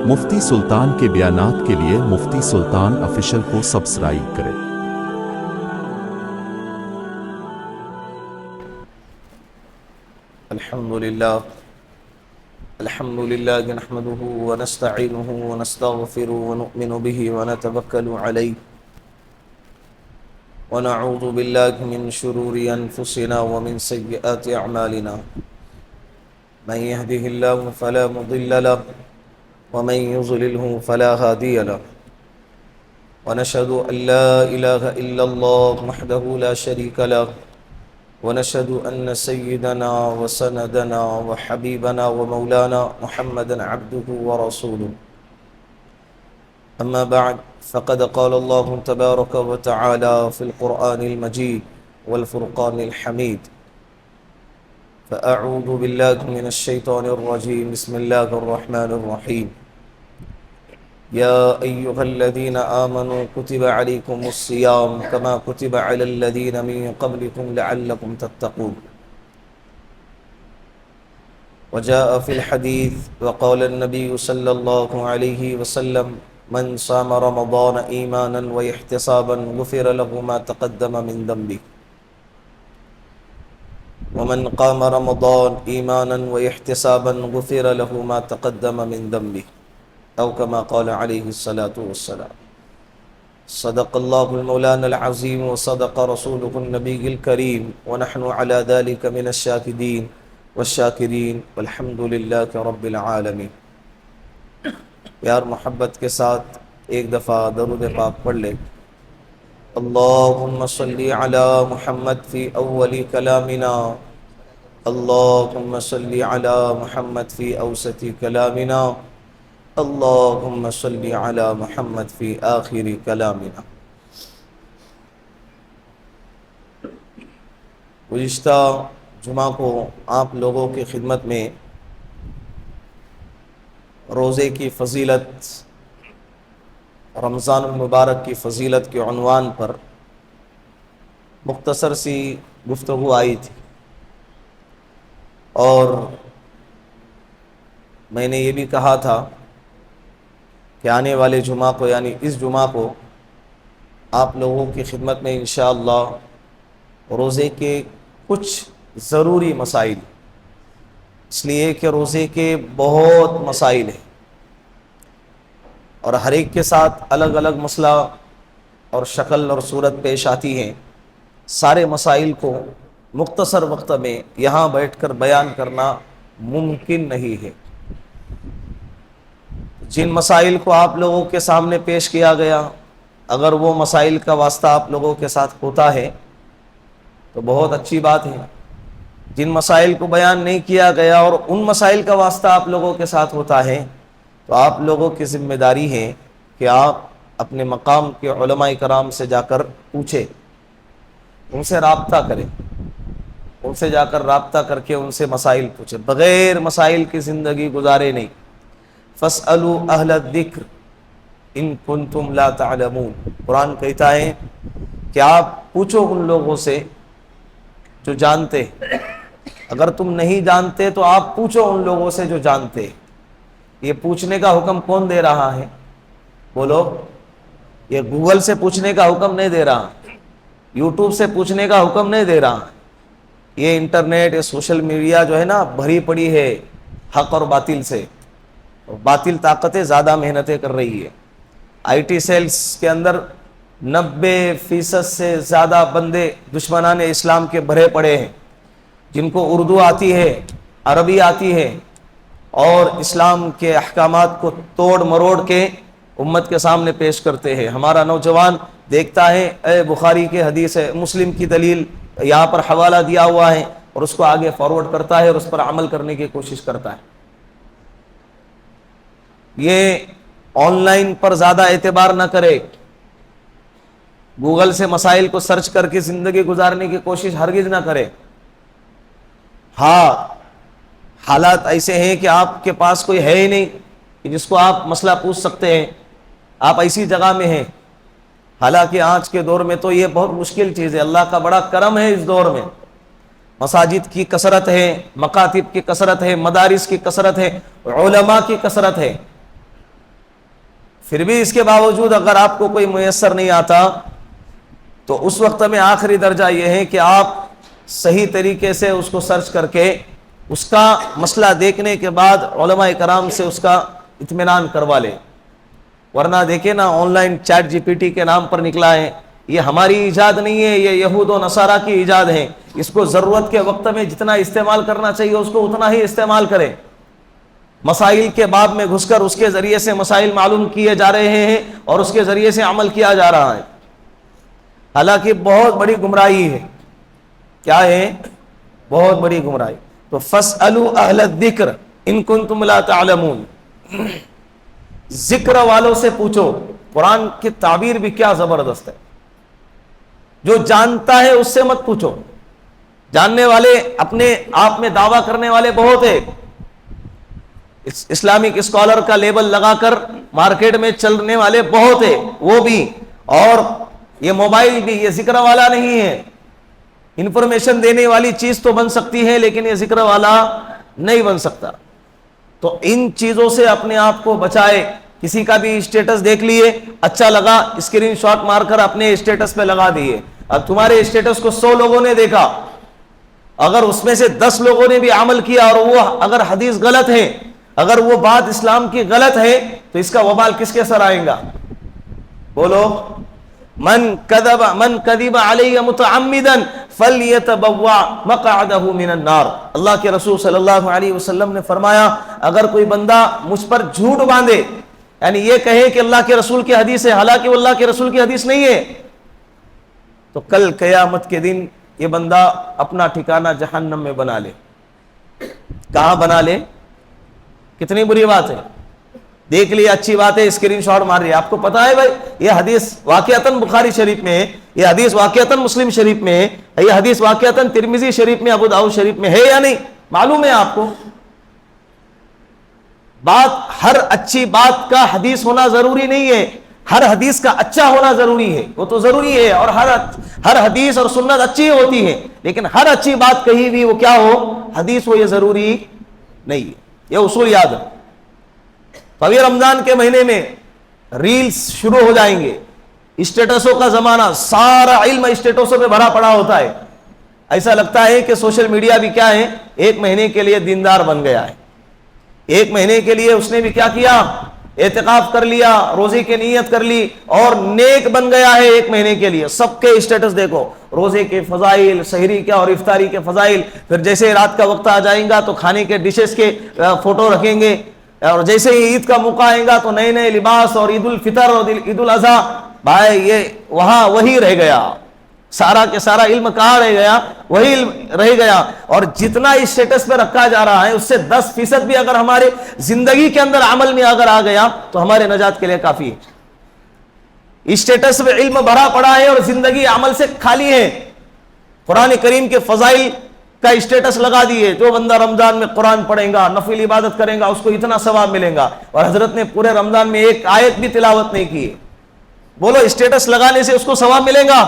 مفتی سلطان کے بیانات کے لیے مفتی سلطان آفیشل کو سبسکرائب کریں۔ الحمد لله نحمده ونستعينه ونستغفره ونؤمن به ونتوكل عليه ونعوذ بالله من شرور أنفسنا ومن سيئات أعمالنا من يهده الله فلا مضل له ومن يضلله فلا هادي له ونشهد أن لا إله إلا الله وحده لا شريك له ونشهد أن سيدنا وسندنا وحبيبنا ومولانا محمدا عبده ورسوله أما بعد فقد قال الله تبارك وتعالى في القرآن المجيد والفرقان الحميد فأعوذ بالله من الشيطان الرجيم بسم الله الرحمن الرحيم يا أيها الذين آمنوا كتب عليكم الصيام كما كتب على الذين من قبلكم لعلكم تتقون وجاء في الحديث وقال النبي صلى الله عليه وسلم من صام رمضان إيمانا واحتسابا غفر له ما تقدم من ذنبه ومن قام رمضان إيمانا واحتسابا غفر له ما تقدم من ذنبه أو كما قال عليه الصلاة والسلام صدق الله المولانا العظيم وصدق رسوله النبي الكريم ونحن على ذلك من الشاهدين والشاكرين والحمد لله رب العالمين۔ پیار محبت کے ساتھ ایک دفعہ درود پاک پڑھ لے۔ اللهم صل على محمد في أول كلامنا اللهم صل على محمد في أوسط كلامنا اللهم صل على محمد في آخر كلامنا۔ گزشتہ جمعہ کو آپ لوگوں کی خدمت میں روزے کی فضیلت، رمضان المبارک کی فضیلت کے عنوان پر مختصر سی گفتگو آئی تھی، اور میں نے یہ بھی کہا تھا کہ آنے والے جمعہ کو یعنی اس جمعہ کو آپ لوگوں کی خدمت میں انشاءاللہ روزے کے کچھ ضروری مسائل، اس لیے کہ روزے کے بہت مسائل ہیں اور ہر ایک کے ساتھ الگ الگ مسئلہ اور شکل اور صورت پیش آتی ہیں۔ سارے مسائل کو مختصر وقت میں یہاں بیٹھ کر بیان کرنا ممکن نہیں ہے۔ جن مسائل کو آپ لوگوں کے سامنے پیش کیا گیا، اگر وہ مسائل کا واسطہ آپ لوگوں کے ساتھ ہوتا ہے تو بہت اچھی بات ہے۔ جن مسائل کو بیان نہیں کیا گیا اور ان مسائل کا واسطہ آپ لوگوں کے ساتھ ہوتا ہے تو آپ لوگوں کی ذمہ داری ہے کہ آپ اپنے مقام کے علماء کرام سے جا کر پوچھیں، ان سے رابطہ کریں، ان سے جا کر رابطہ کر کے ان سے مسائل پوچھیں۔ بغیر مسائل کی زندگی گزارے نہیں۔ فَاسْأَلُوا أَهْلَ الذِّكْرِ إِن كُنتُمْ لَا تَعْلَمُونَ، قرآن کہتا ہے کہ آپ پوچھو ان لوگوں سے جو جانتے، اگر تم نہیں جانتے تو آپ پوچھو ان لوگوں سے جو جانتے۔ یہ پوچھنے کا حکم کون دے رہا ہے؟ بولو، یہ گوگل سے پوچھنے کا حکم نہیں دے رہا، یوٹیوب سے پوچھنے کا حکم نہیں دے رہا۔ یہ انٹرنیٹ، یہ سوشل میڈیا جو ہے نا بھری پڑی ہے حق اور باطل سے، باطل طاقتیں زیادہ محنتیں کر رہی ہے۔ آئی ٹی سیلز کے اندر 90% سے زیادہ بندے دشمنان اسلام کے بھرے پڑے ہیں، جن کو اردو آتی ہے، عربی آتی ہے، اور اسلام کے احکامات کو توڑ مروڑ کے امت کے سامنے پیش کرتے ہیں۔ ہمارا نوجوان دیکھتا ہے اے بخاری کے حدیث ہے، مسلم کی دلیل یہاں پر حوالہ دیا ہوا ہے، اور اس کو آگے فارورڈ کرتا ہے اور اس پر عمل کرنے کی کوشش کرتا ہے۔ یہ آن لائن پر زیادہ اعتبار نہ کرے، گوگل سے مسائل کو سرچ کر کے زندگی گزارنے کی کوشش ہرگز نہ کرے۔ ہاں، حالات ایسے ہیں کہ آپ کے پاس کوئی ہے ہی نہیں کہ جس کو آپ مسئلہ پوچھ سکتے ہیں، آپ ایسی جگہ میں ہیں، حالانکہ آج کے دور میں تو یہ بہت مشکل چیز ہے۔ اللہ کا بڑا کرم ہے اس دور میں، مساجد کی کثرت ہے، مکاتب کی کثرت ہے، مدارس کی کثرت ہے، علماء کی کثرت ہے، پھر بھی اس کے باوجود اگر آپ کو کوئی میسر نہیں آتا تو اس وقت میں آخری درجہ یہ ہے کہ آپ صحیح طریقے سے اس کو سرچ کر کے اس کا مسئلہ دیکھنے کے بعد علماء کرام سے اس کا اطمینان کروا لیں. ورنہ دیکھیں نا online chat G P T کے نام پر نکلا ہے, یہ ہماری ایجاد نہیں ہے, یہ یہود و نصارہ کی ایجاد ہے. اس کو ضرورت کے وقت میں جتنا استعمال کرنا چاہیے اس کو اتنا ہی استعمال کریں. مسائل کے باب میں گھس کر اس کے ذریعے سے مسائل معلوم کیے جا رہے ہیں اور اس کے ذریعے سے عمل کیا جا رہا ہے, حالانکہ بہت بڑی گمراہی ہے. کیا ہے؟ بہت بڑی گمراہی. تو فَاسْأَلُوا أَهْلَ الذِّكْرِ إِن كُنتُمْ لَا تَعْلَمُونَ, ذکر والوں سے پوچھو. قرآن کی تعبیر بھی کیا زبردست ہے. جو جانتا ہے اس سے مت پوچھو. جاننے والے اپنے آپ میں دعویٰ کرنے والے بہت ہیں, اسلامک اسکالر کا لیبل لگا کر مارکیٹ میں چلنے والے بہت ہیں, وہ بھی. اور یہ موبائل بھی یہ ذکر والا نہیں ہے. انفارمیشن دینے والی چیز تو بن سکتی ہے لیکن یہ ذکر والا نہیں بن سکتا. تو ان چیزوں سے اپنے آپ کو بچائے. کسی کا بھی اسٹیٹس دیکھ لیے, اچھا لگا, اسکرین شاٹ مار کر اپنے اسٹیٹس پہ لگا دیے. اب تمہارے اسٹیٹس کو 100 لوگوں نے دیکھا, اگر اس میں سے 10 لوگوں نے بھی عمل کیا اور وہ اگر حدیث غلط ہے, اگر وہ بات اسلام کی غلط ہے, تو اس کا وبال کس کے سر آئے گا؟ بولو. من کذب علی متعمدا فلیتبوا مقعدہ من النار. اللہ کے رسول صلی اللہ علیہ وسلم نے فرمایا, اگر کوئی بندہ مجھ پر جھوٹ باندھے, یعنی یہ کہے کہ اللہ کے رسول کی حدیث ہے حالانکہ وہ اللہ کے رسول کی حدیث نہیں ہے, تو کل قیامت کے دن یہ بندہ اپنا ٹھکانہ جہنم میں بنا لے. کہاں بنا لے؟ کتنی بری بات ہے. دیکھ لیا, اچھی بات ہے, اسکرین شاٹ مار رہی ہے. آپ کو پتا ہے بھائی یہ حدیث واقعتاً بخاری شریف میں ہے, یہ حدیث واقعتاً مسلم شریف میں ہے, یہ حدیث واقعتاً ترمذی شریف میں, ابو داؤد شریف میں ہے یا نہیں؟ معلوم ہے آپ کو. بات, ہر اچھی بات کا حدیث ہونا ضروری نہیں ہے, ہر حدیث کا اچھا ہونا ضروری ہے, وہ تو ضروری ہے. اور ہر حدیث اور سنت اچھی ہوتی ہے, لیکن ہر اچھی بات کہیں بھی وہ کیا ہو, حدیث ہو, یہ ضروری نہیں ہے. یہ اصول یاد ہے. تو ابھی رمضان کے مہینے میں ریلز شروع ہو جائیں گے, اسٹیٹسوں کا زمانہ, سارا علم اسٹیٹسوں پہ بھرا پڑا ہوتا ہے. ایسا لگتا ہے کہ سوشل میڈیا بھی کیا ہے, 1 مہینے کے لیے دیندار بن گیا ہے. 1 مہینے کے لیے اس نے بھی کیا کیا, اعتکاف کر لیا, روزے کی نیت کر لی اور نیک بن گیا ہے 1 مہینے کے لیے. سب کے اسٹیٹس دیکھو, روزے کے فضائل, سحری کے اور افطاری کے فضائل. پھر جیسے رات کا وقت آ جائیں گا تو کھانے کے ڈشز کے فوٹو رکھیں گے, اور جیسے ہی عید کا موقع آئے گا تو نئے نئے لباس اور عید الفطر اور عید الاضحیٰ. بھائی یہ وہاں وہی رہ گیا, سارا کے سارا علم کہاں رہ گیا, وہی علم رہ گیا. اور جتنا اس اسٹیٹس پہ رکھا جا رہا ہے اس سے 10% بھی اگر ہمارے زندگی کے اندر عمل میں اگر آ گیا تو ہمارے نجات کے لیے کافی ہے. اسٹیٹس پہ علم بھرا پڑا ہے اور زندگی عمل سے خالی ہے. قرآن کریم کے فضائل کا اسٹیٹس لگا دیے, جو بندہ رمضان میں قرآن پڑھے گا, نفل عبادت کرے گا, اس کو اتنا ثواب ملے گا. اور حضرت نے پورے رمضان میں 1 آیت بھی تلاوت نہیں کی. بولو اسٹیٹس لگانے سے اس کو ثواب ملے گا؟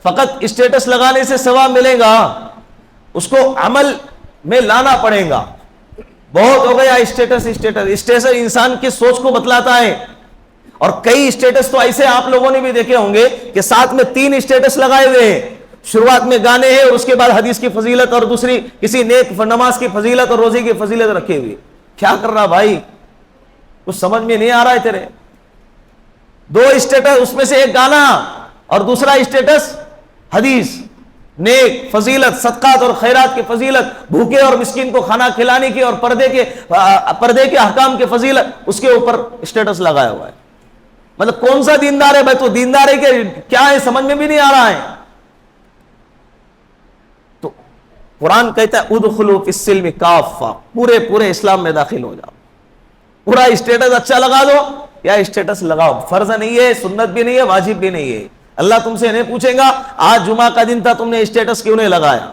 فقط اسٹیٹس لگانے سے ثواب ملے گا؟ اس کو عمل میں لانا پڑے گا. بہت ہو گیا اسٹیٹس. اسٹیٹس انسان کی سوچ کو بتلاتا ہے. اور کئی اسٹیٹس تو ایسے آپ لوگوں نے بھی دیکھے ہوں گے کہ ساتھ میں 3 اسٹیٹس لگائے ہوئے ہیں. شروعات میں گانے ہیں اور اس کے بعد حدیث کی فضیلت اور دوسری کسی نیک نماز کی فضیلت اور روزے کی فضیلت رکھے ہوئے. کیا کر رہا بھائی, کچھ سمجھ میں نہیں آ رہا ہے تیرے. 2 اسٹیٹس, اس میں سے ایک گانا اور دوسرا اسٹیٹس حدیث, نیک فضیلت, صدقات اور خیرات کی فضیلت, بھوکے اور مسکین کو کھانا کھلانے کی اور پردے کے احکام کی فضیلت, اس کے اوپر اسٹیٹس لگایا ہوا ہے. مطلب کون سا دیندار ہے بھائی؟ تو دیندار ہے کہ کیا ہے سمجھ میں بھی نہیں آ رہا ہے. تو قرآن کہتا ہے ادخلوا فی السلم کافہ, پورے اسلام میں داخل ہو جاؤ. پورا اسٹیٹس اچھا لگا دو یا اسٹیٹس لگاؤ, فرض نہیں ہے, سنت بھی نہیں ہے, واجب بھی نہیں ہے. اللہ تم سے نہیں پوچھے گا آج جمعہ کا دن تھا تم نے اسٹیٹس کیوں نہیں لگایا.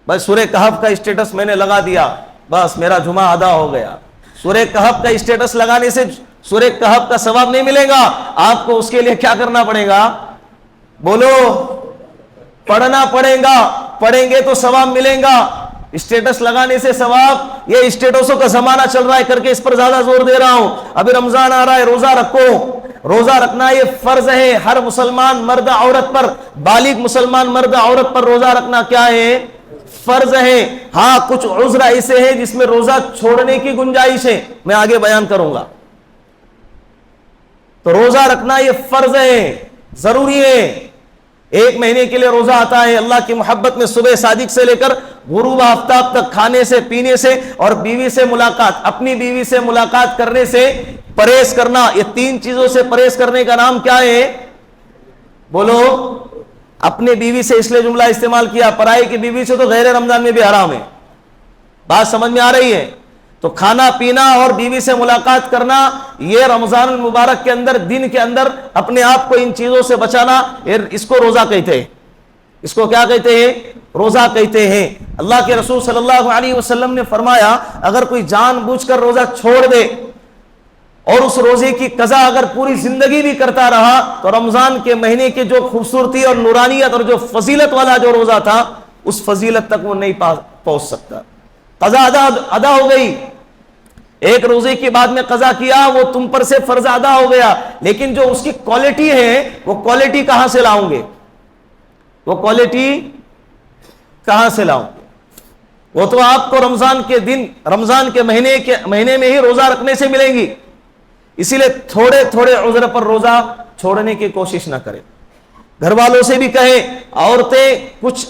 بس سورہ کہف کا اسٹیٹس میں نے لگا دیا, بس میرا جمعہ ادا ہو گیا. سورہ کہف کا اسٹیٹس لگانے سے سورہ کہف کا ثواب نہیں ملے گا. آپ کو اس کے لیے کیا کرنا پڑے گا؟ بولو, پڑھنا پڑے گا. پڑھیں گے تو ثواب ملے گا. اسٹیٹس لگانے سے ثواب، یہ اسٹیٹسوں کا زمانہ چل رہا ہے کر کے اس پر زیادہ زور دے رہا ہوں. ابھی رمضان آ رہا ہے، روزہ رکھو. روزہ رکھنا یہ فرض ہے ہر مسلمان مرد عورت پر، بالغ مسلمان مرد عورت پر روزہ رکھنا کیا ہے؟ فرض ہے. ہاں کچھ عذر ایسے ہیں جس میں روزہ چھوڑنے کی گنجائش ہے، میں آگے بیان کروں گا. تو روزہ رکھنا یہ فرض ہے، ضروری ہے. 1 مہینے کے لیے روزہ آتا ہے. اللہ کی محبت میں صبح صادق سے لے کر غروب آفتاب تک کھانے سے، پینے سے اور بیوی سے ملاقات، اپنی بیوی سے ملاقات کرنے سے پرہیز کرنا. یہ 3 چیزوں سے پرہیز کرنے کا نام کیا ہے؟ بولو. اپنے بیوی سے اس لیے جملہ استعمال کیا، پرائی کی بیوی سے تو غیر رمضان میں بھی حرام ہے. بات سمجھ میں آ رہی ہے؟ تو کھانا پینا اور بیوی سے ملاقات کرنا، یہ رمضان المبارک کے اندر، دن کے اندر اپنے آپ کو ان چیزوں سے بچانا، اس کو روزہ کہتے ہیں. اس کو کیا کہتے ہیں؟ روزہ کہتے ہیں. اللہ کے رسول صلی اللہ علیہ وسلم نے فرمایا اگر کوئی جان بوجھ کر روزہ چھوڑ دے اور اس روزے کی قضا اگر پوری زندگی بھی کرتا رہا تو رمضان کے مہینے کے جو خوبصورتی اور نورانیت اور جو فضیلت والا جو روزہ تھا اس فضیلت تک وہ نہیں پہنچ سکتا. قضا ادا ہو گئی. ایک روزے کے بعد میں قضا کیا، وہ تم پر سے فرض ادا ہو گیا، لیکن جو اس کی کوالٹی ہے وہ کوالٹی کہاں سے لاؤں گے؟ وہ کوالٹی کہاں سے لاؤں گے؟ وہ تو آپ کو رمضان کے دن، رمضان کے مہینے میں ہی روزہ رکھنے سے ملیں گی. اسی لیے تھوڑے تھوڑے عذر پر روزہ چھوڑنے کی کوشش نہ کریں. گھر والوں سے بھی کہیں. عورتیں کچھ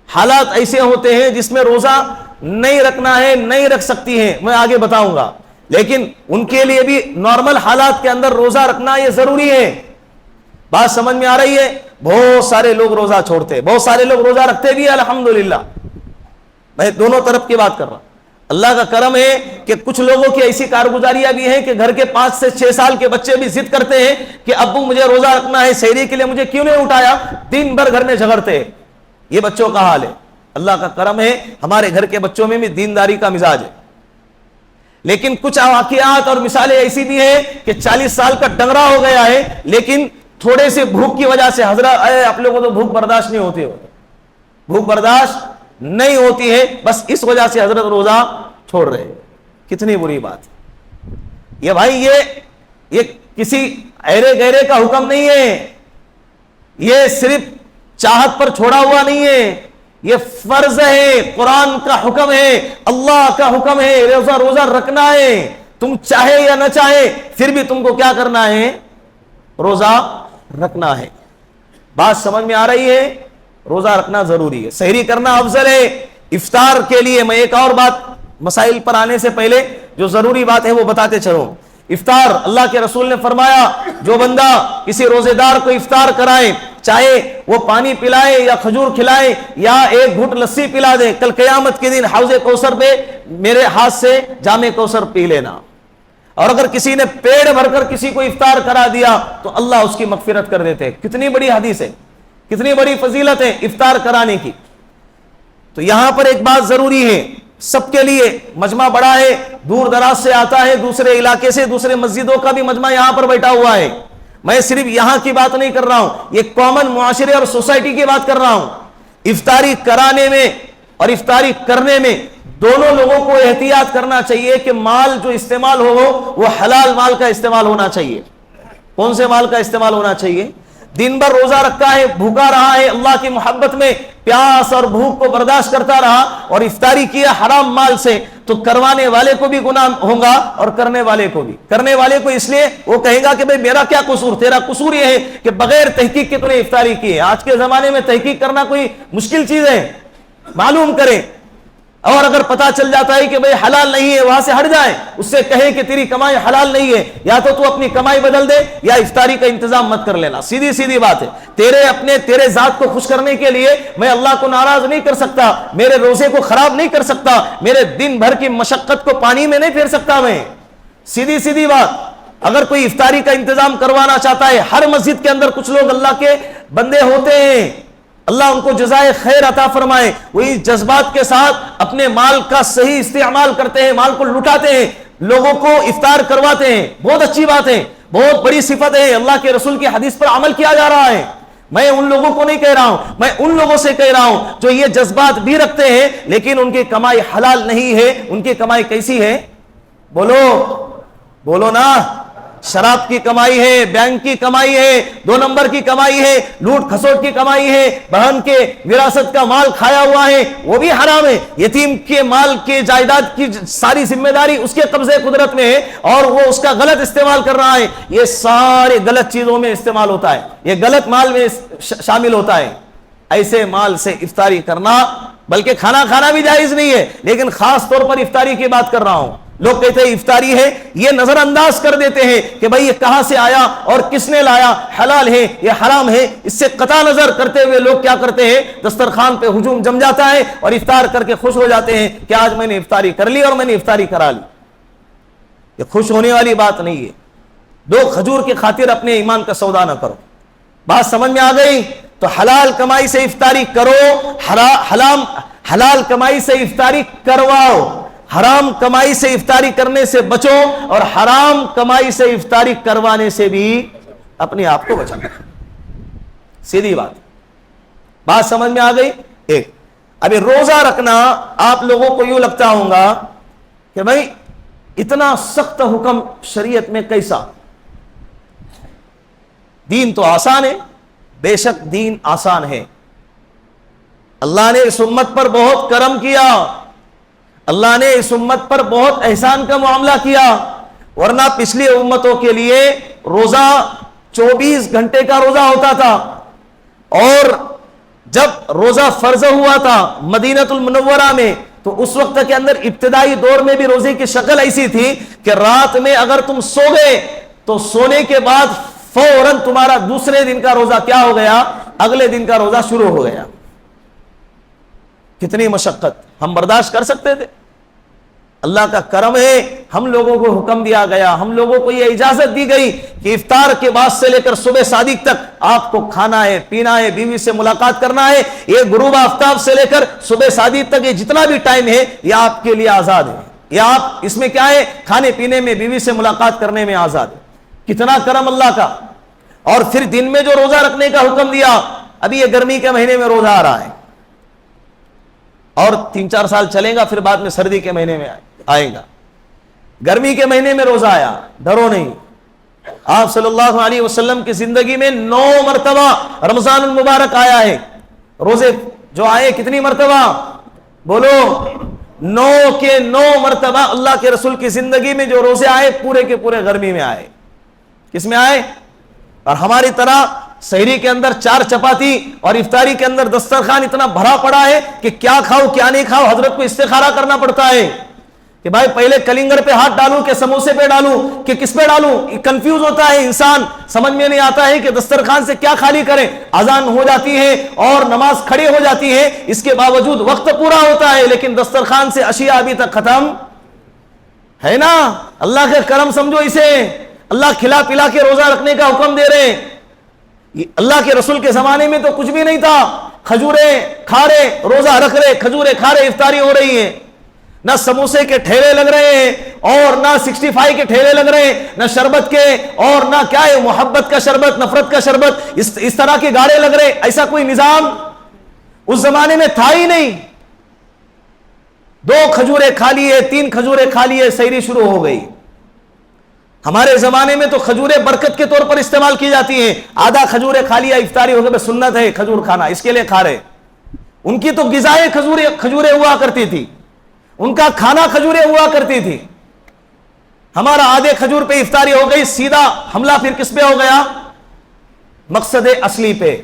حالات ایسے ہوتے ہیں جس میں روزہ نہیں رکھنا ہے، نہیں رکھ سکتی ہیں، میں آگے بتاؤں گا، لیکن ان کے لیے بھی نارمل حالات کے اندر روزہ رکھنا یہ ضروری ہے. بات سمجھ میں آ رہی ہے؟ بہت سارے لوگ روزہ چھوڑتے، بہت سارے لوگ روزہ رکھتے بھی الحمدللہ. میں دونوں طرف کی بات کر رہا ہوں. اللہ کا کرم ہے کہ کچھ لوگوں کی ایسی کارگزاریاں بھی ہیں کہ گھر کے 5 سے 6 سال کے بچے بھی ضد کرتے ہیں کہ ابو مجھے روزہ رکھنا ہے، سحری کے لیے مجھے کیوں نہیں اٹھایا، دن بھر گھر میں جھگڑتے ہیں. یہ بچوں کا حال ہے. اللہ کا کرم ہے ہمارے گھر کے بچوں میں بھی دینداری کا مزاج ہے. لیکن کچھ واقعات اور مثالیں ایسی بھی ہیں کہ 40 سال کا ڈنگرا ہو گیا ہے لیکن تھوڑے سے بھوک کی وجہ سے، حضرت آپ لوگوں کو تو بھوک برداشت نہیں ہوتی، بھوک برداشت نہیں ہوتی ہے، بس اس وجہ سے حضرت روزہ چھوڑ رہے ہیں. کتنی بری بات. یہ بھائی یہ کسی ایرے گہرے کا حکم نہیں ہے، یہ صرف چاہت پر چھوڑا ہوا نہیں ہے، یہ فرض ہے، قرآن کا حکم ہے، اللہ کا حکم ہے. روزہ رکھنا ہے، تم چاہے یا نہ چاہے پھر بھی تم کو کیا کرنا ہے؟ روزہ رکھنا ہے. بات سمجھ میں آ رہی ہے؟ روزہ رکھنا ضروری ہے. سحری کرنا افضل ہے. افطار کے لیے میں ایک اور بات مسائل پر آنے سے پہلے جو ضروری بات ہے وہ بتاتے چلوں. افطار، اللہ کے رسول نے فرمایا جو بندہ کسی روزے دار کو افطار کرائے، چاہے وہ پانی پلائے یا کھجور کھلائے یا ایک گھٹ لسی پلا دے، کل قیامت کے دن حوض کوثر پہ میرے ہاتھ سے جام کوثر پی لینا. اور اگر کسی نے پیڑ بھر کر کسی کو افطار کرا دیا تو اللہ اس کی مغفرت کر دیتے. کتنی بڑی حدیث ہے، کتنی بڑی فضیلت ہے افطار کرانے کی. تو یہاں پر ایک بات ضروری ہے سب کے لیے، مجمع بڑا ہے، دور دراز سے آتا ہے، دوسرے علاقے سے، دوسرے مسجدوں کا بھی مجمع یہاں پر بیٹھا ہوا ہے. میں صرف یہاں کی بات نہیں کر رہا ہوں، یہ کامن معاشرے اور سوسائٹی کی بات کر رہا ہوں. افطاری کرانے میں اور افطاری کرنے میں دونوں لوگوں کو احتیاط کرنا چاہیے کہ مال جو استعمال ہو وہ حلال مال کا استعمال ہونا چاہیے. کون سے مال کا استعمال ہونا چاہیے؟ دن بھر روزہ رکھا ہے، بھوکا رہا ہے، اللہ کی محبت میں پیاس اور بھوک کو برداشت کرتا رہا اور افطاری کیا حرام مال سے، تو کروانے والے کو بھی گناہ ہوگا اور کرنے والے کو بھی. کرنے والے کو اس لیے وہ کہے گا کہ بھئی میرا کیا قصور، تیرا قصور یہ ہے کہ بغیر تحقیق کے تو نے افطاری کی ہے. آج کے زمانے میں تحقیق کرنا کوئی مشکل چیز ہے، معلوم کریں. اور اگر پتا چل جاتا ہے کہ بھئی حلال نہیں ہے، وہاں سے ہٹ جائیں، اس سے کہیں کہ تیری کمائی حلال نہیں ہے، یا تو اپنی کمائی بدل دے یا افطاری کا انتظام مت کر لینا. سیدھی سیدھی بات ہے. تیرے ذات کو خوش کرنے کے لیے میں اللہ کو ناراض نہیں کر سکتا، میرے روزے کو خراب نہیں کر سکتا، میرے دن بھر کی مشقت کو پانی میں نہیں پھیر سکتا میں. سیدھی سیدھی بات. اگر کوئی افطاری کا انتظام کروانا چاہتا ہے، ہر مسجد کے اندر کچھ لوگ اللہ کے بندے ہوتے ہیں، اللہ ان کو جزائے خیر عطا فرمائے، وہی جذبات کے ساتھ اپنے مال کا صحیح استعمال کرتے ہیں، مال کو لٹاتے ہیں، لوگوں کو افطار کرواتے ہیں. بہت اچھی بات ہے، بہت بڑی صفت ہے. اللہ کے رسول کی حدیث پر عمل کیا جا رہا ہے. میں ان لوگوں کو نہیں کہہ رہا ہوں، میں ان لوگوں سے کہہ رہا ہوں جو یہ جذبات بھی رکھتے ہیں لیکن ان کی کمائی حلال نہیں ہے۔ ان کی کمائی کیسی ہے؟ بولو نا، شراب کی کمائی ہے، بینک کی کمائی ہے، 2 نمبر کی کمائی ہے، لوٹ کھسوٹ کی کمائی ہے، بہن کے وراثت کا مال کھایا ہوا ہے وہ بھی حرام ہے، یتیم کے مال کے جائیداد کی ساری ذمہ داری اس کے قبضے قدرت میں ہے اور وہ اس کا غلط استعمال کر رہا ہے، یہ سارے غلط چیزوں میں استعمال ہوتا ہے، یہ غلط مال میں شامل ہوتا ہے۔ ایسے مال سے افطاری کرنا، بلکہ کھانا بھی جائز نہیں ہے، لیکن خاص طور پر افطاری کی بات کر رہا ہوں۔ لوگ کہتے ہیں افطاری ہے، یہ نظر انداز کر دیتے ہیں کہ بھئی یہ کہاں سے آیا اور کس نے لایا، حلال ہے یا حرام ہے، اس سے قطع نظر کرتے ہوئے لوگ کیا کرتے ہیں، دسترخوان پہ ہجوم جم جاتا ہے اور افطار کر کے خوش ہو جاتے ہیں کہ آج میں نے افطاری کر لی اور میں نے افطاری کرا لی۔ یہ خوش ہونے والی بات نہیں ہے۔ 2 کھجور کی خاطر اپنے ایمان کا سودا نہ کرو۔ بات سمجھ میں آ گئی؟ تو حلال کمائی سے افطاری کرو، حلال کمائی سے افطاری کرواؤ، حرام کمائی سے افطاری کرنے سے بچو اور حرام کمائی سے افطاری کروانے سے بھی اپنے آپ کو بچانا۔ سیدھی بات سمجھ میں آ گئی؟ ایک ابھی روزہ رکھنا آپ لوگوں کو یوں لگتا ہوگا کہ بھائی اتنا سخت حکم شریعت میں کیسا؟ دین تو آسان ہے، بے شک دین آسان ہے۔ اللہ نے اس امت پر بہت کرم کیا، اللہ نے اس امت پر بہت احسان کا معاملہ کیا، ورنہ پچھلی امتوں کے لیے روزہ 24 گھنٹے کا روزہ ہوتا تھا، اور جب روزہ فرض ہوا تھا مدینہ المنورہ میں تو اس وقت کے اندر ابتدائی دور میں بھی روزے کی شکل ایسی تھی کہ رات میں اگر تم سو گئے تو سونے کے بعد فوراً تمہارا دوسرے دن کا روزہ کیا ہو گیا، اگلے دن کا روزہ شروع ہو گیا۔ کتنی مشقت ہم برداشت کر سکتے تھے؟ اللہ کا کرم ہے، ہم لوگوں کو حکم دیا گیا، ہم لوگوں کو یہ اجازت دی گئی کہ افطار کے بعد سے لے کر صبح صادق تک آپ کو کھانا ہے، پینا ہے، بیوی سے ملاقات کرنا ہے، یہ غروب آفتاب سے لے کر صبح صادق تک یہ جتنا بھی ٹائم ہے یہ آپ کے لیے آزاد ہے، یہ آپ اس میں کیا ہے، کھانے پینے میں، بیوی سے ملاقات کرنے میں آزاد ہے۔ کتنا کرم اللہ کا۔ اور پھر دن میں جو روزہ رکھنے کا حکم دیا، ابھی یہ گرمی کے مہینے میں روزہ آ رہا ہے اور 3-4 سال چلے گا، پھر بعد میں سردی کے مہینے میں آئے گا۔ گرمی کے مہینے میں روزہ آیا، ڈرو نہیں۔ آپ صلی اللہ علیہ وسلم کی زندگی میں 9 مرتبہ رمضان المبارک آیا ہے۔ روزے جو آئے کتنی مرتبہ؟ بولو، 9 کے 9 مرتبہ اللہ کے رسول کی زندگی میں جو روزے آئے پورے کے پورے گرمی میں آئے۔ کس میں آئے؟ اور ہماری طرح سحری کے اندر 4 چپاتی اور افطاری کے اندر دسترخوان اتنا بھرا پڑا ہے کہ کیا کھاؤ کیا نہیں کھاؤ، حضرت کو استخارہ کرنا پڑتا ہے کہ بھائی پہلے کلنگر پہ ہاتھ ڈالوں کہ سموسے پہ ڈالوں کہ کس پہ ڈالوں۔ کنفیوز ہوتا ہے انسان، سمجھ میں نہیں آتا ہے کہ دسترخوان سے کیا خالی کریں۔ اذان ہو جاتی ہے اور نماز کھڑی ہو جاتی ہے، اس کے باوجود وقت پورا ہوتا ہے لیکن دسترخوان سے اشیاء ابھی تک ختم ہے نا۔ اللہ کا کرم سمجھو اسے، اللہ کھلا پلا کے روزہ رکھنے کا حکم دے رہے ہیں۔ اللہ کے رسول کے زمانے میں تو کچھ بھی نہیں تھا، کھجوریں کھا رہے، روزہ رکھ رہے، کھجوریں کھا رہے، افطاری ہو رہی ہے۔ نہ سموسے کے ٹھیلے لگ رہے ہیں اور نہ 65 کے ٹھیلے لگ رہے ہیں، نہ شربت کے اور نہ کیا ہے محبت کا شربت، نفرت کا شربت، اس طرح کے گاڑے لگ رہے۔ ایسا کوئی نظام اس زمانے میں تھا ہی نہیں۔ 2 کھجوریں کھا لیے، 3 کھجوریں کھا لیے، سحری شروع ہو گئی۔ ہمارے زمانے میں تو کھجوریں برکت کے طور پر استعمال کی جاتی ہیں، آدھا کھجوریں کھا لیا افطاری ہو گئی، بس سنت ہے کھجور کھانا، اس کے لیے کھا رہے۔ ان کی تو غذائیں کھجوریں ہوا کرتی تھی، ان کا کھانا کھجوریں ہوا کرتی تھی۔ ہمارا آدھے کھجور پہ افطاری ہو گئی، سیدھا حملہ پھر کس پہ ہو گیا؟ مقصد اصلی پہ۔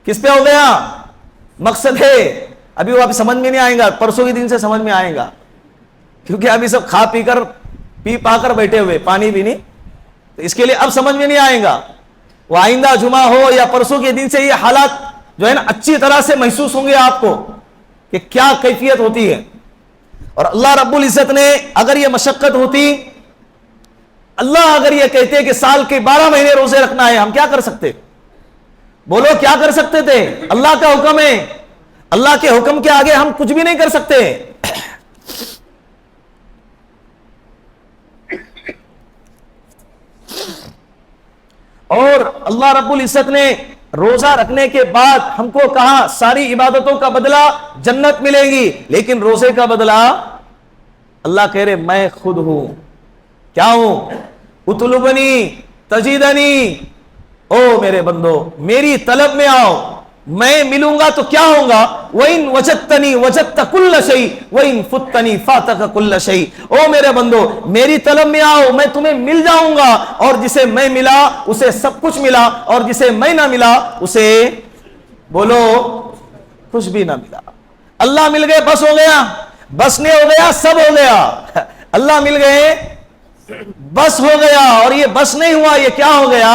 کس پہ ہو گیا؟ مقصد ہے، ابھی وہ ابھی سمجھ میں نہیں آئے گا، پرسوں کے دن سے سمجھ میں آئے گا، کیونکہ ابھی سب کھا پی پا کر بیٹھے ہوئے، پانی بھی نہیں، تو اس کے لیے اب سمجھ میں نہیں آئے گا۔ وہ آئندہ جمعہ ہو یا پرسوں کے دن سے یہ حالات جو ہے نا اچھی طرح سے محسوس ہوں گے آپ کو کہ کیا کیفیت ہوتی ہے۔ اور اللہ رب العزت نے اگر یہ مشقت ہوتی، اللہ اگر یہ کہتے کہ سال کے 12 مہینے روزے رکھنا ہے، ہم کیا کر سکتے؟ بولو کیا کر سکتے تھے؟ اللہ کا حکم ہے، اللہ کے حکم کے آگے ہم کچھ بھی نہیں کر سکتے۔ اور اللہ رب العزت نے روزہ رکھنے کے بعد ہم کو کہا ساری عبادتوں کا بدلہ جنت ملے گی، لیکن روزے کا بدلہ اللہ کہہ رہے میں خود ہوں. کیا ہوں؟ اطلبنی تجدنی، او میرے بندو میری طلب میں آؤ، میں ملوں گا تو کیا ہوگا؟ وَإِن وَجَدْتَنِي وَجَدْتَ كُلَّ شَيْءٍ وَإِن فُتَّنِي فَاتَكَ كُلَّ شَيْءٍ. او میرے بندو میری طلب میں آؤ، میں تمہیں مل جاؤں گا، اور جسے میں ملا اسے سب کچھ ملا، اور جسے میں نہ ملا اسے بولو کچھ بھی نہ ملا. اللہ مل گئے بس ہو گیا، بس نہیں ہو گیا سب ہو گیا. اللہ مل گئے بس ہو گیا، اور یہ بس نہیں ہوا، یہ کیا ہو گیا؟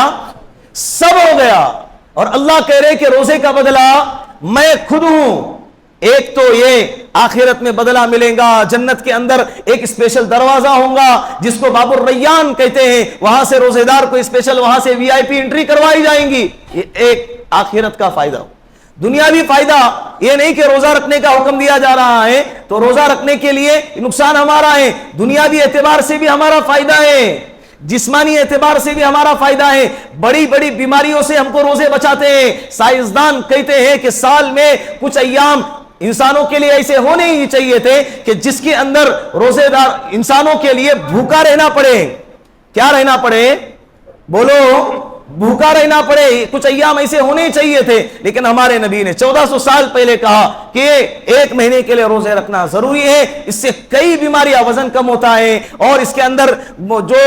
سب ہو گیا. اور اللہ کہہ رہے کہ روزے کا بدلہ میں خود ہوں. ایک تو یہ آخرت میں بدلہ ملے گا، جنت کے اندر ایک اسپیشل دروازہ ہوگا جس کو باب الریان کہتے ہیں، وہاں سے روزے دار کو اسپیشل وہاں سے وی آئی پی انٹری کروائی جائیں گی. یہ ایک آخرت کا فائدہ ہو. دنیاوی فائدہ یہ نہیں کہ روزہ رکھنے کا حکم دیا جا رہا ہے تو روزہ رکھنے کے لیے نقصان ہمارا ہے، دنیاوی اعتبار سے بھی ہمارا فائدہ ہے، جسمانی اعتبار سے بھی ہمارا فائدہ ہے. بڑی بڑی بیماریوں سے ہم کو روزے بچاتے ہیں. سائنسدان کہتے ہیں کہ سال میں کچھ ایام انسانوں کے لیے ایسے ہونے ہی چاہیے تھے کہ جس کے اندر روزے دار انسانوں کے لیے بھوکا رہنا پڑے. کیا رہنا پڑے؟ بولو بھوکا رہنا پڑے. کچھ ایام ایسے ہونے چاہیے تھے، لیکن ہمارے نبی نے 1400 سال پہلے کہا کہ ایک مہینے کے لیے روزے رکھنا ضروری ہے. اس سے کئی بیماریاں، وزن کم ہوتا ہے، اور اس کے اندر جو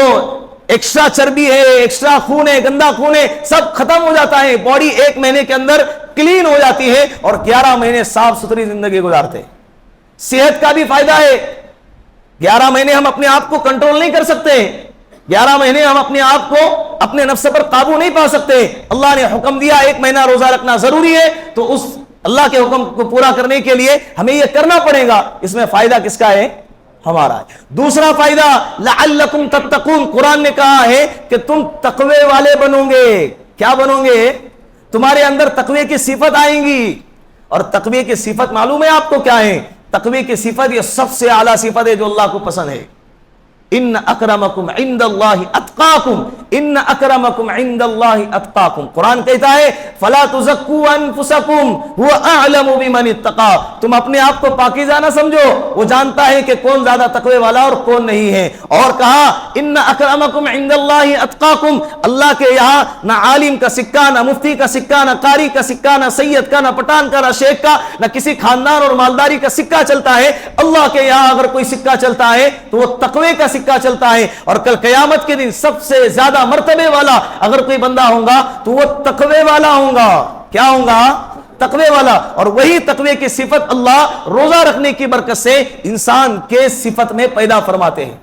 ایکسٹرا چربی ہے، ایکسٹرا خون ہے، گندا خون ہے، سب ختم ہو جاتا ہے. باڈی ایک مہینے کے اندر کلین ہو جاتی ہے، اور 11 مہینے صاف ستھری زندگی گزارتے. صحت کا بھی فائدہ ہے. 11 مہینے ہم اپنے آپ کو کنٹرول نہیں کر سکتے، 11 مہینے ہم اپنے آپ کو اپنے نفس پر قابو نہیں پا سکتے. اللہ نے حکم دیا 1 مہینہ روزہ رکھنا ضروری ہے، تو اس اللہ کے حکم کو پورا کرنے کے لیے ہمیں یہ کرنا پڑے گا. اس میں فائدہ کس کا ہے؟ ہمارا ہے. دوسرا فائدہ لعلکم تتقون، قرآن نے کہا ہے کہ تم تقوی والے بنو گے. کیا بنو گے؟ تمہارے اندر تقوی کی صفت آئیں گی. اور تقوی کی صفت معلوم ہے آپ کو کیا ہے؟ تقوی کی صفت یہ سب سے اعلیٰ صفت ہے جو اللہ کو پسند ہے. ان اکرمکم عند اللہ اتقاکم، ان اکرمکم عند اللہ اتقاکم. قرآن کہتا ہے فلا تزکوا انفسکم هو اعلم بمن اتقى. تم اپنے آپ کو پاکیزہ نہ سمجھو، وہ جانتا ہے کہ کون زیادہ تقوی والا اور کون نہیں ہے. اور کہا ان اکرمکم عند اللہ اتقاکم. اللہ کے یہاں نہ عالم کا سکہ، نہ مفتی کا سکہ، نہ قاری کا سکہ، نہ سید کا، نہ پٹھان کا، نہ شیخ کا، نہ کسی خاندان اور مالداری کا سکہ چلتا ہے. اللہ کے یہاں اگر کوئی سکہ چلتا ہے تو وہ تقوی کا سکہ چلتا ہے. اور کل قیامت کے دن سب سے زیادہ مرتبے والا اگر کوئی بندہ ہوگا تو وہ تقوی والا ہوگا. کیا ہوگا؟ تقوی والا. اور وہی تقوی کی صفت اللہ روزہ رکھنے کی برکت سے انسان کے صفت میں پیدا فرماتے ہیں.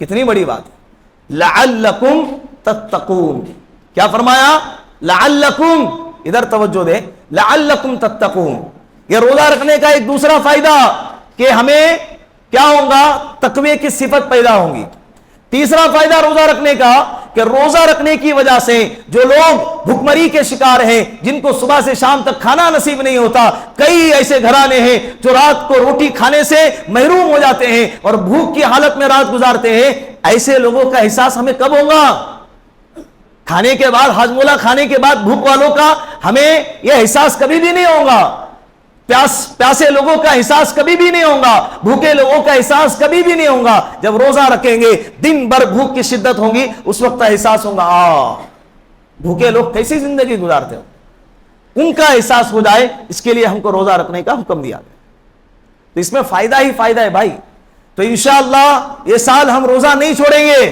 کتنی بڑی بات ہے. لعلکم تتقون. کیا فرمایا؟ لعلکم. ادھر توجہ دے. لعلکم تتقون. یہ روزہ رکھنے کا ایک دوسرا فائدہ کہ ہمیں کیا ہوگا؟ تقوی کی صفت پیدا ہوگی. تیسرا فائدہ روزہ رکھنے کا کہ روزہ رکھنے کی وجہ سے جو لوگ بھوکمری کے شکار ہیں، جن کو صبح سے شام تک کھانا نصیب نہیں ہوتا، کئی ایسے گھرانے ہیں جو رات کو روٹی کھانے سے محروم ہو جاتے ہیں اور بھوک کی حالت میں رات گزارتے ہیں. ایسے لوگوں کا احساس ہمیں کب ہوگا؟ کھانے کے بعد، ہاجمولا کھانے کے بعد بھوک والوں کا ہمیں یہ احساس کبھی بھی نہیں ہوگا. پیاسے لوگوں کا احساس کبھی بھی نہیں ہوگا، بھوکے لوگوں کا احساس کبھی بھی نہیں ہوگا. جب روزہ رکھیں گے، دن بھر بھوک کی شدت ہوگی، اس وقت احساس ہوگا بھوکے لوگ کیسی زندگی گزارتے ہو. ان کا احساس ہو جائے، اس کے لیے ہم کو روزہ رکھنے کا حکم دیا گیا. تو اس میں فائدہ ہی فائدہ ہے بھائی. تو انشاءاللہ یہ سال ہم روزہ نہیں چھوڑیں گے.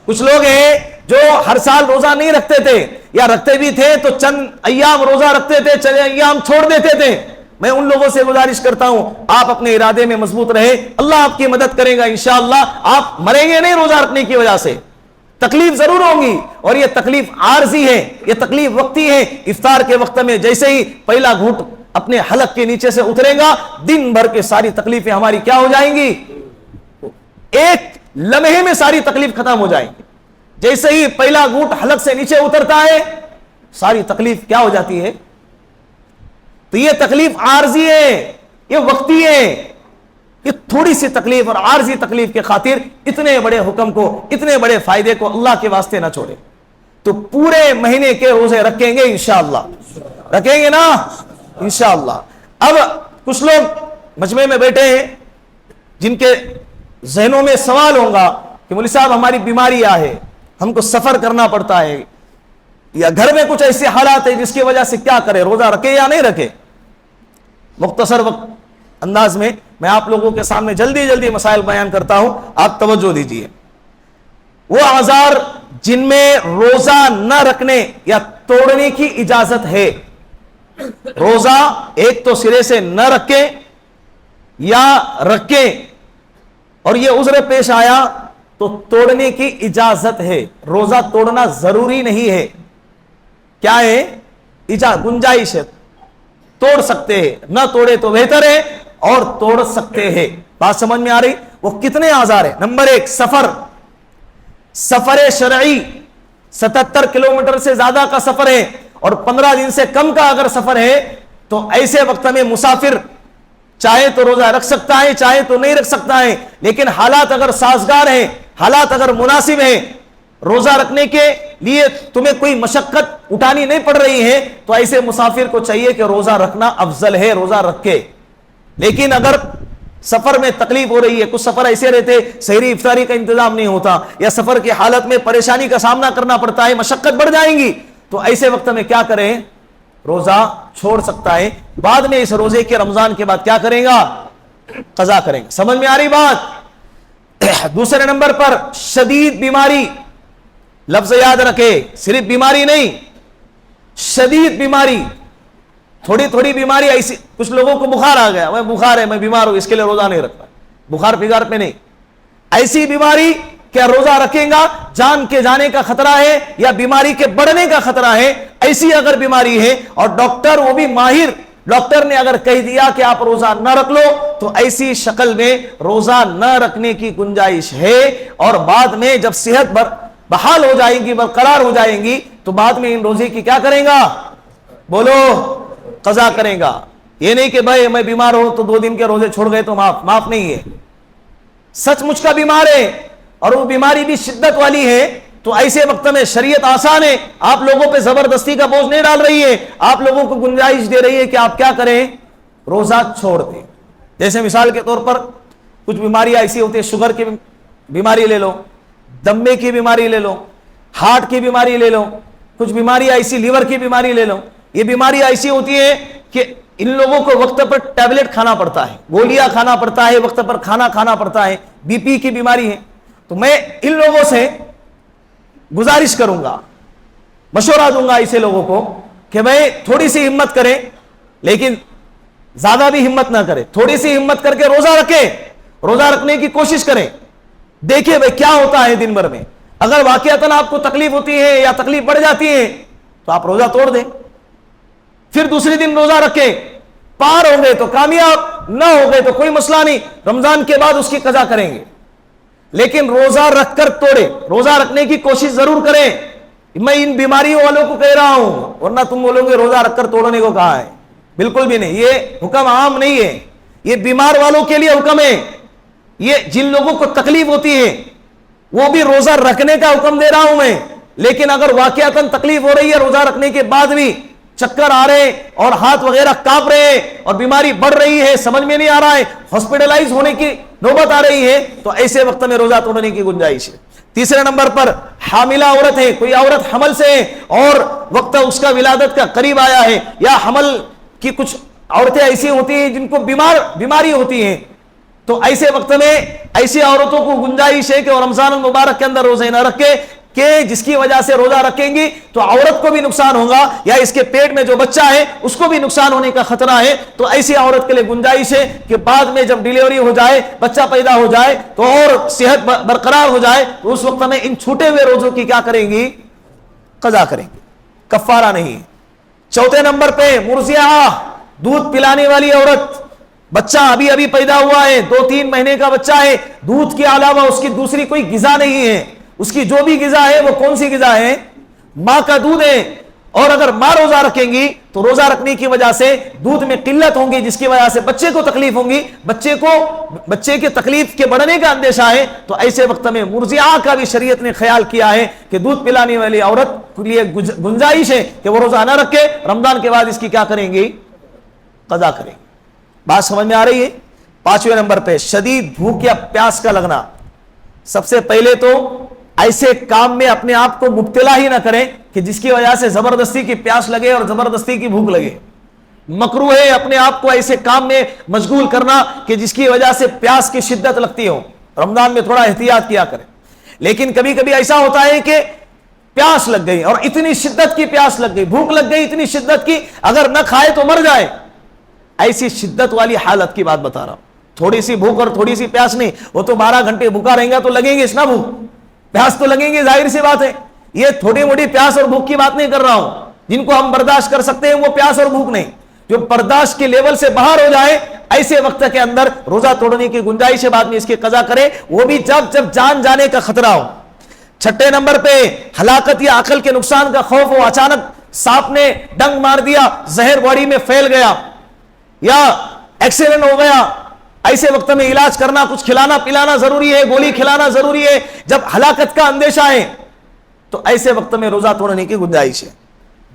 کچھ لوگ ہیں جو ہر سال روزہ نہیں رکھتے تھے، یا رکھتے بھی تھے تو چند ایام روزہ رکھتے تھے، چند ایام چھوڑ دیتے تھے. میں ان لوگوں سے گزارش کرتا ہوں آپ اپنے ارادے میں مضبوط رہے، اللہ آپ کی مدد کرے گا انشاءاللہ. آپ مریں گے نہیں روزہ رکھنے کی وجہ سے. تکلیف ضرور ہوگی، اور یہ تکلیف عارضی ہے، یہ تکلیف وقتی ہے. افطار کے وقت میں جیسے ہی پہلا گھونٹ اپنے حلق کے نیچے سے اترے گا، دن بھر کے ساری تکلیفیں ہماری کیا ہو جائیں گی؟ ایک لمحے میں ساری تکلیف ختم ہو جائیں گی. جیسے ہی پہلا گھونٹ حلق سے نیچے اترتا ہے، ساری تکلیف کیا ہو جاتی ہے؟ تو یہ تکلیف عارضی ہے، یہ وقتی ہے. یہ تھوڑی سی تکلیف اور عارضی تکلیف کے خاطر اتنے بڑے حکم کو، اتنے بڑے فائدے کو اللہ کے واسطے نہ چھوڑے. تو پورے مہینے کے روزے رکھیں گے انشاءاللہ، رکھیں گے نا انشاءاللہ۔ اب کچھ لوگ مجمع میں بیٹھے ہیں جن کے ذہنوں میں سوال ہوگا کہ مولوی صاحب ہماری بیماری ہے، ہم کو سفر کرنا پڑتا ہے، یا گھر میں کچھ ایسے حالات ہیں جس کی وجہ سے کیا کرے، روزہ رکھے یا نہیں رکھے؟ مختصر وقت انداز میں میں آپ لوگوں کے سامنے جلدی مسائل بیان کرتا ہوں، آپ توجہ دیجیے۔ وہ اعذار جن میں روزہ نہ رکھنے یا توڑنے کی اجازت ہے، روزہ ایک تو سرے سے نہ رکھے یا رکھے اور یہ عذر پیش آیا تو توڑنے کی اجازت ہے، روزہ توڑنا ضروری نہیں ہے، کیا ہے؟ گنجائش ہے، توڑ سکتے ہیں، نہ توڑے تو بہتر ہے اور توڑ سکتے ہیں۔ بات سمجھ میں آ رہی؟ وہ کتنے اعذار ہیں؟ نمبر 1 سفر شرعی، 77 کلومیٹر سے زیادہ کا سفر ہے اور 15 دن سے کم کا اگر سفر ہے تو ایسے وقت میں مسافر چاہے تو روزہ رکھ سکتا ہے، چاہے تو نہیں رکھ سکتا ہے، لیکن حالات اگر سازگار ہیں، حالات اگر مناسب ہیں، روزہ رکھنے کے لیے تمہیں کوئی مشقت اٹھانی نہیں پڑ رہی ہے تو ایسے مسافر کو چاہیے کہ روزہ رکھنا افضل ہے، روزہ رکھے۔ لیکن اگر سفر میں تکلیف ہو رہی ہے، کچھ سفر ایسے رہتے سحری افطاری کا انتظام نہیں ہوتا یا سفر کی حالت میں پریشانی کا سامنا کرنا پڑتا ہے، مشقت بڑھ جائیں گی، تو ایسے وقت میں کیا کریں؟ روزہ چھوڑ سکتا ہے، بعد میں اس روزے کے رمضان کے بعد کیا کرے گا؟ قضا کریں گے۔ سمجھ میں آ رہی بات؟ دوسرے نمبر پر شدید بیماری، لفظ یاد رکھے، صرف بیماری نہیں، شدید بیماری، تھوڑی بیماری ایسی، کچھ لوگوں کو بخار آ گیا، میں بخار ہے، میں بیمار ہوں، اس کے لیے روزہ نہیں رکھتا، بخار پگار پہ نہیں، ایسی بیماری کیا روزہ رکھیں گا؟ جان کے جانے کا خطرہ ہے یا بیماری کے بڑھنے کا خطرہ ہے، ایسی اگر بیماری ہے اور ڈاکٹر، وہ بھی ماہر ڈاکٹر نے اگر کہہ دیا کہ آپ روزہ نہ رکھ لو تو ایسی شکل میں روزہ نہ رکھنے کی گنجائش ہے، اور بعد میں جب صحت بحال ہو جائیں گی، برقرار ہو جائیں گی، تو بعد میں ان روزے کی کیا کریں گا؟ بولو، قضا کریں گا۔ یہ نہیں کہ بھائی میں بیمار ہوں تو 2 دن کے روزے چھوڑ گئے تو معاف نہیں ہے، سچ مچ کا بیمار ہے اور وہ بیماری بھی شدت والی ہے تو ایسے وقت میں شریعت آسان ہے، آپ لوگوں پہ زبردستی کا بوجھ نہیں ڈال رہی ہے، آپ لوگوں کو گنجائش دے رہی ہے کہ آپ کیا کریں؟ روزہ چھوڑ دیں۔ جیسے مثال کے طور پر کچھ بیماریاں ایسی ہوتی ہیں، شوگر کی بیماری لے لو، دمے کی بیماری لے لو، ہارٹ کی بیماری لے لو، کچھ بیماریاں ایسی لیور کی بیماری لے لو، یہ بیماریاں ایسی ہوتی ہیں کہ ان لوگوں کو وقت پر ٹیبلٹ کھانا پڑتا ہے، گولیاں کھانا پڑتا ہے، وقت پر کھانا کھانا پڑتا ہے، بی پی کی بیماری ہے۔ تو میں ان لوگوں سے گزارش کروں گا، مشورہ دوں گا ایسے لوگوں کو کہ بھائی تھوڑی سی ہمت کریں، لیکن زیادہ بھی ہمت نہ کریں، تھوڑی سی ہمت کر کے روزہ رکھیں، روزہ رکھنے کی کوشش کریں، دیکھیں بھائی کیا ہوتا ہے دن بھر میں۔ اگر واقعتاً آپ کو تکلیف ہوتی ہے یا تکلیف بڑھ جاتی ہے تو آپ روزہ توڑ دیں، پھر دوسری دن روزہ رکھیں، پار ہو گئے تو کامیاب، نہ ہو گئے تو کوئی مسئلہ نہیں، رمضان کے بعد اس کی قضا کریں گے، لیکن روزہ رکھ کر توڑے، روزہ رکھنے کی کوشش ضرور کریں۔ میں ان بیماریوں والوں کو کہہ رہا ہوں، ورنہ تم بولو گے روزہ رکھ کر توڑنے کو کہا ہے، بالکل بھی نہیں، یہ حکم عام نہیں ہے، یہ بیمار والوں کے لیے حکم ہے، یہ جن لوگوں کو تکلیف ہوتی ہے وہ بھی روزہ رکھنے کا حکم دے رہا ہوں میں، لیکن اگر واقعتاً تکلیف ہو رہی ہے روزہ رکھنے کے بعد بھی، چکر آ رہے اور ہاتھ وغیرہ کانپ رہے ہیں اور بیماری بڑھ رہی ہے، سمجھ میں نہیں آ رہا ہے، ہاسپٹلائز ہونے کی نوبت آ رہی ہے، تو ایسے وقت میں روزہ توڑنے کی گنجائش ہے۔ تیسرے نمبر پر حاملہ عورت ہے، کوئی عورت حمل سے ہے اور وقت اس کا ولادت کا قریب آیا ہے، یا حمل کی کچھ عورتیں ایسی ہوتی ہیں جن کو بیماری ہوتی ہیں، تو ایسے وقت میں ایسی عورتوں کو گنجائش ہے کہ وہ رمضان المبارک کے اندر روزے نہ رکھے، کہ جس کی وجہ سے روزہ رکھیں گی تو عورت کو بھی نقصان ہوگا یا اس کے پیٹ میں جو بچہ ہے اس کو بھی نقصان ہونے کا خطرہ ہے، تو ایسی عورت کے لیے گنجائش ہے کہ بعد میں جب ڈیلیوری ہو جائے، بچہ پیدا ہو جائے تو اور صحت برقرار ہو جائے تو اس وقت میں ان چھوٹے ہوئے روزوں کی کیا کریں گی؟ قضا کریں گی، کفارہ نہیں۔ چوتھے نمبر پہ مرضعہ، دودھ پلانے والی عورت، بچہ ابھی پیدا ہوا ہے، 2-3 مہینے کا بچہ ہے، دودھ کے علاوہ اس کی دوسری کوئی غذا نہیں ہے، اس کی جو بھی غذا ہے وہ کون سی غذا ہے؟ ماں کا دودھ ہے، اور اگر ماں روزہ رکھیں گی تو روزہ رکھنے کی وجہ سے دودھ میں قلت ہوں گی، جس کی وجہ سے بچے کو تکلیف ہوں گی، بچے کے تکلیف کے بڑھنے کا اندیشہ ہے، تو ایسے وقت میں مرضعہ کا بھی شریعت نے خیال کیا ہے کہ دودھ پلانے والی عورت کے لیے گنجائش ہے کہ وہ روزہ نہ رکھے، رمضان کے بعد اس کی کیا کریں گی؟ قضا کریں گے۔ بات سمجھ میں آ رہی ہے؟ 5ویں نمبر پہ شدید بھوک یا پیاس کا لگنا۔ سب سے پہلے تو ایسے کام میں اپنے آپ کو مبتلا ہی نہ کریں کہ جس کی وجہ سے زبردستی کی پیاس لگے اور زبردستی کی بھوک لگے۔ مکروہ ہے اپنے آپ کو ایسے کام میں مشغول کرنا کہ جس کی وجہ سے پیاس کی شدت لگتی ہو۔ رمضان میں تھوڑا احتیاط کیا کریں۔ لیکن کبھی کبھی ایسا ہوتا ہے کہ پیاس لگ گئی اور اتنی شدت کی پیاس لگ گئی، بھوک لگ گئی اتنی شدت کی، اگر نہ کھائے تو مر جائے، ایسی شدت والی حالت کی بات بتا رہا ہوں۔ تھوڑی سی بھوک اور تھوڑی سی پیاس نہیں، وہ تو 12 گھنٹے بھوکا رہیں گا تو لگیں گے اس نا بھوک، پیاس تو لگیں گے، ظاہر سی بات ہے۔ یہ تھوڑی موٹی پیاس اور بھوک کی بات نہیں کر رہا ہوں، جن کو ہم برداشت کر سکتے ہیں وہ پیاس اور بھوک نہیں، جو برداشت کے لیول سے باہر ہو جائے ایسے وقت کے اندر روزہ توڑنے کی گنجائش ہے، بعد میں اس کی قضا کرے، وہ بھی جب جان جانے کا خطرہ ہو۔ 6 نمبر پہ ہلاکت یا عقل کے نقصان کا خوف ہو، اچانک سانپ نے ڈنگ مار دیا، زہر باڈی میں پھیل گیا یا ایکسیڈنٹ ہو گیا، ایسے وقت میں علاج کرنا، کچھ کھلانا پلانا ضروری ہے، گولی کھلانا ضروری ہے۔ جب ہلاکت کا اندیشہ ہے تو ایسے وقت میں روزہ توڑنے کی گنجائش ہے۔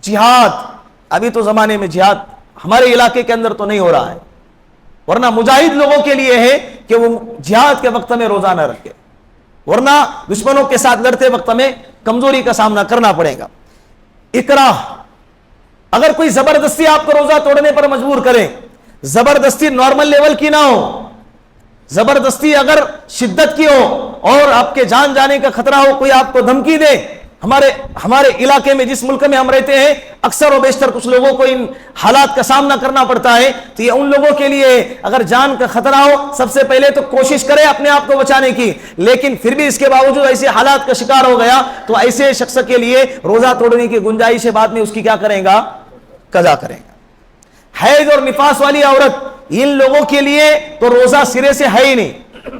جہاد، ابھی تو زمانے میں جہاد ہمارے علاقے کے اندر تو نہیں ہو رہا ہے، ورنہ مجاہد لوگوں کے لیے ہے کہ وہ جہاد کے وقت میں روزہ نہ رکھے، ورنہ دشمنوں کے ساتھ لڑتے وقت میں کمزوری کا سامنا کرنا پڑے گا۔ اکراہ، اگر کوئی زبردستی آپ کو روزہ توڑنے پر مجبور کرے، زبردستی نارمل لیول کی نہ ہو، زبردستی اگر شدت کی ہو اور آپ کے جان جانے کا خطرہ ہو، کوئی آپ کو دھمکی دے، ہمارے علاقے میں جس ملک میں ہم رہتے ہیں اکثر و بیشتر کچھ لوگوں کو ان حالات کا سامنا کرنا پڑتا ہے، تو یہ ان لوگوں کے لیے اگر جان کا خطرہ ہو سب سے پہلے تو کوشش کرے اپنے آپ کو بچانے کی، لیکن پھر بھی اس کے باوجود ایسے حالات کا شکار ہو گیا تو ایسے شخص کے لیے روزہ توڑنے کی گنجائش ہے، بعد میں اس کی کیا کریں گا؟ قضا کریں گا۔ حیض اور نفاس والی عورت، ان لوگوں کے لیے تو روزہ سرے سے ہے ہی نہیں،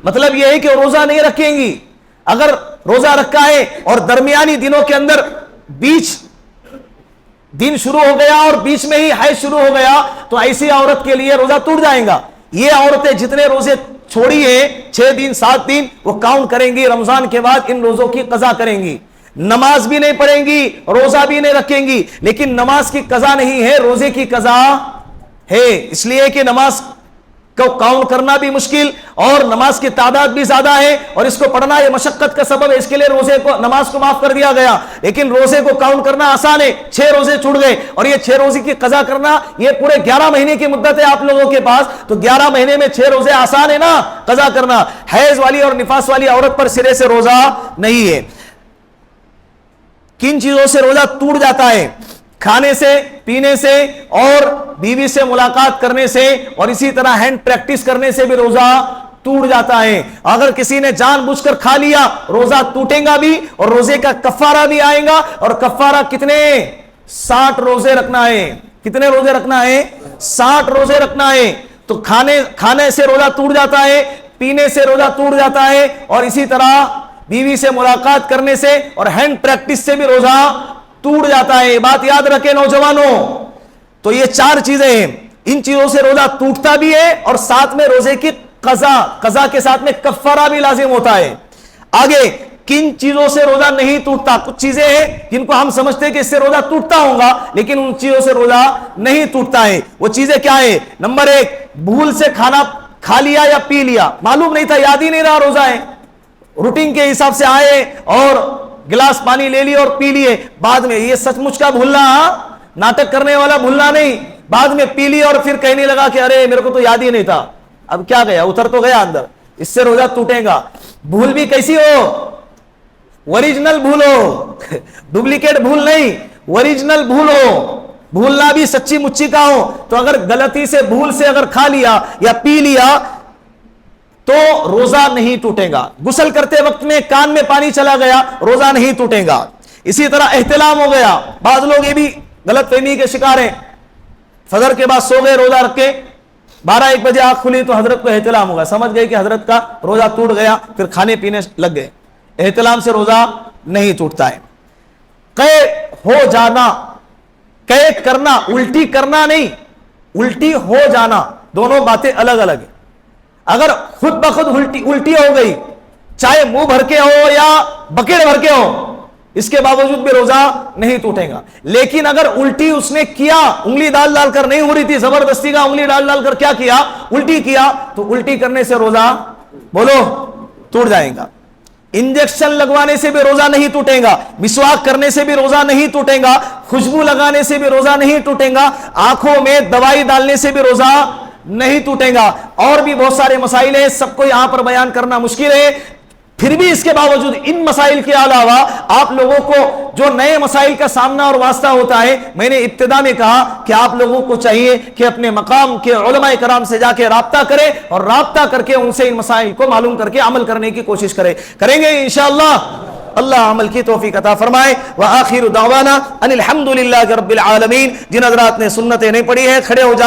مطلب یہ ہے کہ روزہ نہیں رکھیں گی۔ اگر روزہ رکھا ہے اور درمیانی دنوں کے اندر بیچ دن شروع ہو گیا اور بیچ میں ہی حیض شروع ہو گیا تو ایسی عورت کے لیے روزہ ٹوٹ جائے گا۔ یہ عورتیں جتنے روزے چھوڑی ہیں 6 دن 7 دن وہ کاؤنٹ کریں گی، رمضان کے بعد ان روزوں کی قضا کریں گی۔ نماز بھی نہیں پڑھیں گی، روزہ بھی نہیں رکھیں گی، لیکن نماز کی قضا نہیں ہے، روزے کی قضا ہے، اس لیے کہ نماز کو کاؤنٹ کرنا بھی مشکل اور نماز کی تعداد بھی زیادہ ہے اور اس کو پڑھنا یہ مشقت کا سبب ہے، اس کے لیے نماز کو معاف کر دیا گیا، لیکن روزے کو کاؤنٹ کرنا آسان ہے۔ 6 روزے چھوٹ گئے اور یہ 6 روزے کی قضا کرنا، یہ پورے 11 مہینے کی مدت ہے آپ لوگوں کے پاس، تو 11 مہینے میں 6 روزے آسان ہے نا قضا کرنا۔ حیض والی اور نفاس والی عورت پر سرے سے روزہ نہیں ہے۔ کن چیزوں سے روزہ ٹوٹ جاتا ہے؟ کھانے سے، پینے سے اور بیوی سے ملاقات کرنے سے اور اسی طرح ہینڈ پریکٹس کرنے سے بھی روزہ ٹوٹ جاتا ہے۔ اگر کسی نے جان بوجھ کر کھا لیا روزہ ٹوٹے گا بھی اور روزے کا کفارہ بھی آئے گا، اور کفارہ کتنے؟ 60 روزے رکھنا ہے۔ کتنے روزے رکھنا ہے؟ 60 روزے رکھنا ہے۔ تو کھانے سے روزہ ٹوٹ جاتا ہے، پینے سے روزہ ٹوٹ جاتا ہے اور اسی طرح بیوی سے ملاقات کرنے سے اور ہینڈ پریکٹس سے بھی روزہ ٹوٹ جاتا ہے۔ بات یاد رکھیں نوجوانوں، تو یہ 4 چیزیں ہیں، ان چیزوں سے روزہ ٹوٹتا بھی ہے اور ساتھ میں روزے کی قضا کے ساتھ میں کفارہ بھی لازم ہوتا ہے۔ آگے کن چیزوں سے روزہ نہیں ٹوٹتا؟ کچھ چیزیں ہیں جن کو ہم سمجھتے ہیں کہ اس سے روزہ ٹوٹتا ہوگا، لیکن ان چیزوں سے روزہ نہیں ٹوٹتا ہے۔ وہ چیزیں کیا ہے؟ نمبر 1، بھول سے کھانا کھا لیا یا پی لیا، معلوم نہیں تھا، یاد ہی نہیں رہا روزہ ہے، روٹین کے حساب سے آئے اور گلاس پانی لے لیے اور پی لیے، بعد میں یہ سچ مچ کا بھولنا، ناٹک کرنے والا بھولنا نہیں، بعد میں پی لی اور پھر کہنے لگا کہ ارے میرے کو تو یاد ہی نہیں تھا، اب کیا گیا، اتر تو گیا اندر، اس سے روزہ ٹوٹے گا۔ بھول بھی کیسی ہو؟ اوریجنل بھول ہو، ڈپلیکیٹ بھول نہیں، اوریجنل بھول ہو، بھولنا بھی سچی مچی کا ہو۔ تو اگر غلطی سے بھول سے اگر کھا لیا یا پی لیا تو روزہ نہیں ٹوٹے گا۔ غسل کرتے وقت میں کان میں پانی چلا گیا، روزہ نہیں ٹوٹے گا۔ اسی طرح احتلام ہو گیا، بعض لوگ یہ بھی غلط فہمی کے شکار ہیں، فجر کے بعد سو گئے روزہ رکھ کے، 12-1 بجے آنکھ کھلی تو حضرت کو احتلام ہوگا، سمجھ گئے کہ حضرت کا روزہ ٹوٹ گیا، پھر کھانے پینے لگ گئے۔ احتلام سے روزہ نہیں ٹوٹتا ہے۔ قے ہو جانا کہ کرنا الٹی کرنا نہیں، الٹی ہو جانا، دونوں باتیں الگ الگ ہیں. اگر خود بخود الٹی ہو گئی، چاہے منہ بھر کے ہو یا بکیڑ بھر کے ہو، اس کے باوجود بھی روزہ نہیں ٹوٹے گا. لیکن اگر الٹی اس نے کیا، انگلی ڈال ڈال کر نہیں ہو رہی تھی، زبردستی کا انگلی ڈال ڈال کر کیا کیا، الٹی کیا، تو الٹی کرنے سے روزہ بولو ٹوٹ جائے گا. انجیکشن لگوانے سے بھی روزہ نہیں ٹوٹے گا، مسواک کرنے سے بھی روزہ نہیں ٹوٹے گا، خوشبو لگانے سے بھی روزہ نہیں ٹوٹے گا، آنکھوں میں دوائی ڈالنے سے بھی روزہ نہیں ٹوٹے گا. اور بھی بہت سارے مسائل ہیں، سب کو یہاں پر بیان کرنا مشکل ہے. پھر بھی اس کے باوجود ان مسائل کے علاوہ آپ لوگوں کو جو نئے مسائل کا سامنا اور واسطہ ہوتا ہے، میں نے ابتدا میں کہا کہ آپ لوگوں کو چاہیے کہ اپنے مقام کے علماء کرام سے جا کے رابطہ کریں اور رابطہ کر کے ان سے ان مسائل کو معلوم کر کے عمل کرنے کی کوشش کریں گے انشاءاللہ. اللہ عمل کی توفیق عطا فرمائے. وآخر دعوانا ان الحمدللہ رب العالمین. جن حضرات نے سنتیں نہیں پڑھی ہے کھڑے ہو جا.